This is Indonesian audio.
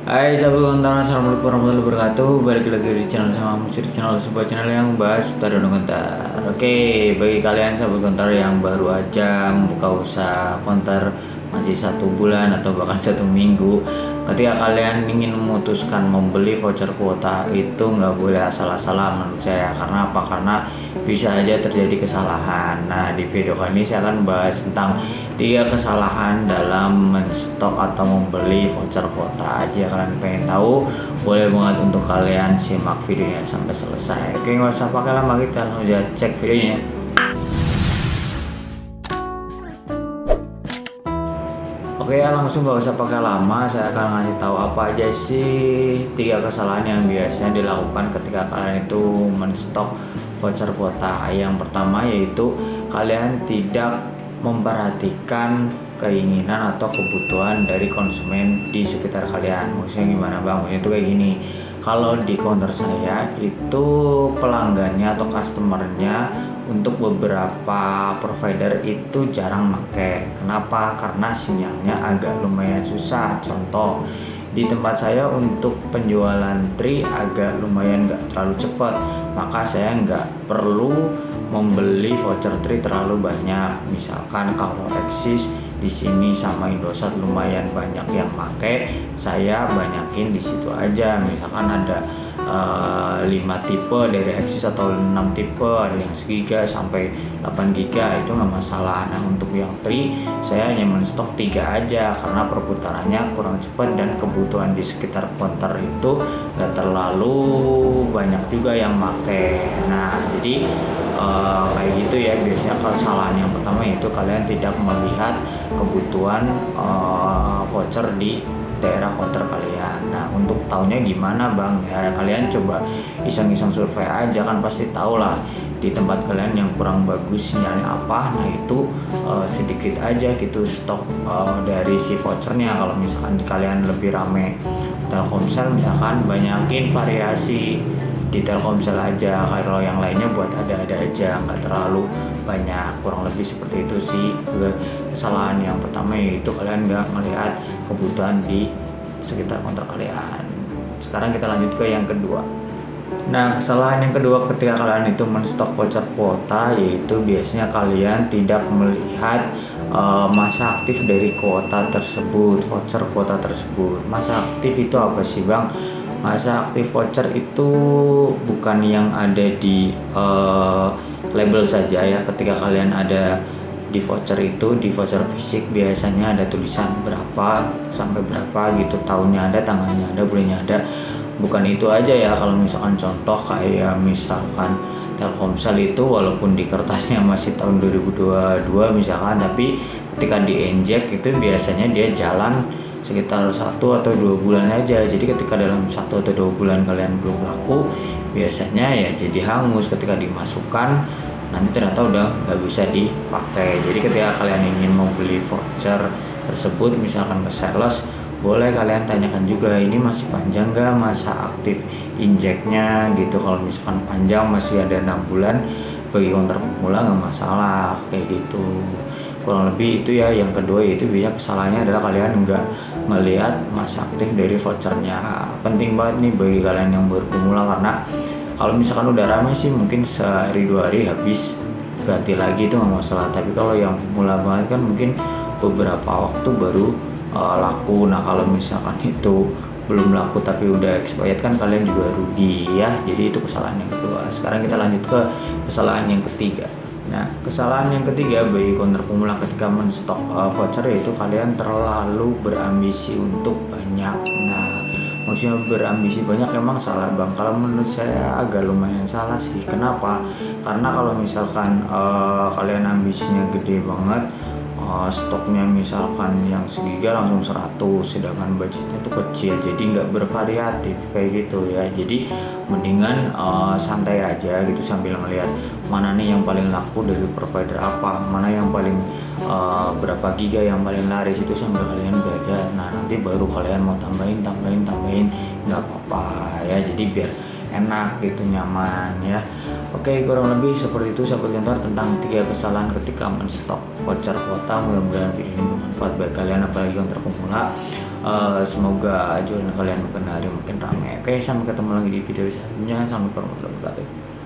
Hai sahabat konten, assalamualaikum warahmatullahi wabarakatuh. Balik lagi di channel sama Musik, channel sebuah channel yang bahas seputar dunia konten. Oke, bagi kalian sahabat konten yang baru aja membuka usaha konten masih 1 bulan atau bahkan 1 minggu, ketika kalian ingin memutuskan membeli voucher kuota itu nggak boleh asal-asalan menurut saya. Karena apa? Karena bisa aja terjadi kesalahan. Nah, di video kali ini saya akan bahas tentang 3 kesalahan dalam menstok atau membeli voucher kuota. Aja kalian pengen tahu, boleh banget untuk kalian simak videonya sampai selesai. Oke, nggak usah pakai lama, kita langsung aja cek videonya. Oke ya, langsung gak usah pakai lama, saya akan ngasih tahu apa aja sih 3 kesalahan yang biasanya dilakukan ketika kalian itu menstok voucher kuota. Yang pertama yaitu kalian tidak memperhatikan keinginan atau kebutuhan dari konsumen di sekitar kalian. Maksudnya gimana bang? Maksudnya itu kayak gini, kalau di counter saya itu pelanggannya atau customernya untuk beberapa provider itu jarang pakai. Kenapa? Karena sinyalnya agak lumayan susah. Contoh, di tempat saya untuk penjualan tri agak lumayan nggak terlalu cepat, maka saya nggak perlu membeli voucher tri terlalu banyak. Misalkan kalau Exis di sini sama Indosat lumayan banyak yang pakai, saya banyakin di situ aja. Misalkan ada 5 tipe dari Exis atau 6 tipe, ada yang 1 GB sampai 8 GB, itu nggak masalah. Nah, untuk yang tri saya hanya menstok 3 aja karena perputarannya kurang cepat dan kebutuhan di sekitar counter itu nggak terlalu banyak juga yang pakai. Nah, jadi kayak gitu ya. Biasanya kesalahan yang pertama yaitu kalian tidak melihat kebutuhan voucher di daerah counter kalian. Nah, untuk tahunya gimana bang? Ya kalian coba iseng-iseng survei aja, kan pasti tahu lah di tempat kalian yang kurang bagus sinyalnya apa. Nah, itu sedikit aja gitu stok dari si vouchernya. Kalau misalkan kalian lebih rame Telkomsel, misalkan banyakin variasi di Telkomsel aja. Kalau yang lainnya buat ada-ada aja, nggak terlalu banyak. Kurang lebih seperti itu sih. Kesalahan yang pertama yaitu kalian nggak melihat kebutuhan di sekitar counter kalian. Sekarang kita lanjut ke yang kedua. Nah, kesalahan yang kedua ketika kalian itu menstok voucher kuota yaitu biasanya kalian tidak melihat masa aktif dari kuota tersebut, voucher kuota tersebut. Masa aktif itu apa sih bang? Masa aktif voucher itu bukan yang ada di label saja ya. Ketika kalian ada di voucher itu, di voucher fisik biasanya ada tulisan berapa sampai berapa gitu, tahunnya ada, tanggalnya ada, bulannya ada. Bukan itu aja ya. Kalau misalkan contoh kayak misalkan Telkomsel itu walaupun di kertasnya masih tahun 2022 misalkan, tapi ketika di-inject itu biasanya dia jalan sekitar 1 atau 2 bulan aja. Jadi ketika dalam 1 atau 2 bulan kalian belum laku, biasanya ya jadi hangus. Ketika dimasukkan nanti ternyata udah nggak bisa dipakai. Jadi ketika kalian ingin membeli voucher tersebut misalkan ke sales, boleh kalian tanyakan juga ini masih panjang nggak masa aktif injeknya gitu. Kalau misalkan panjang masih ada 6 bulan, bagi counter pemula nggak masalah kayak gitu. Kurang lebih itu ya. Yang kedua yaitu biasanya kesalahannya adalah kalian nggak melihat masa aktif dari vouchernya. Penting banget nih bagi kalian yang baru pemula, karena kalau misalkan udah ramai sih mungkin sehari 2 hari habis, ganti lagi itu nggak masalah. Tapi kalau yang pemula banget kan mungkin beberapa waktu baru laku. Nah, kalau misalkan itu belum laku tapi udah expired kan kalian juga rugi ya. Jadi itu kesalahan yang kedua. Sekarang kita lanjut ke kesalahan yang ketiga. Nah, kesalahan yang ketiga bagi counter pemula ketika menstok voucher yaitu kalian terlalu berambisi untuk banyak. Nah, maksudnya berambisi banyak emang salah bang? Kalau menurut saya agak lumayan salah sih. Kenapa? Karena kalau misalkan kalian ambisinya gede banget, stoknya misalkan yang 1 GB langsung 100, sedangkan budgetnya itu kecil, jadi nggak bervariatif kayak gitu ya. Jadi mendingan santai aja gitu sambil melihat mana nih yang paling laku dari provider apa, mana yang paling berapa giga yang paling laris, itu sambil kalian belajar. Nah, nanti baru kalian mau tambahin nggak apa-apa ya. Jadi biar enak gitu, nyaman ya. Oke, kurang lebih seperti itu sahabat kantor tentang 3 kesalahan ketika menstok voucher kuota. Mudah-mudahan video ini bermanfaat bagi kalian apalagi untuk pemula. Semoga aja kalian makin hari makin ramai. Oke, sampai ketemu lagi di video selanjutnya. Assalamualaikum warahmatullahi wabarakatuh.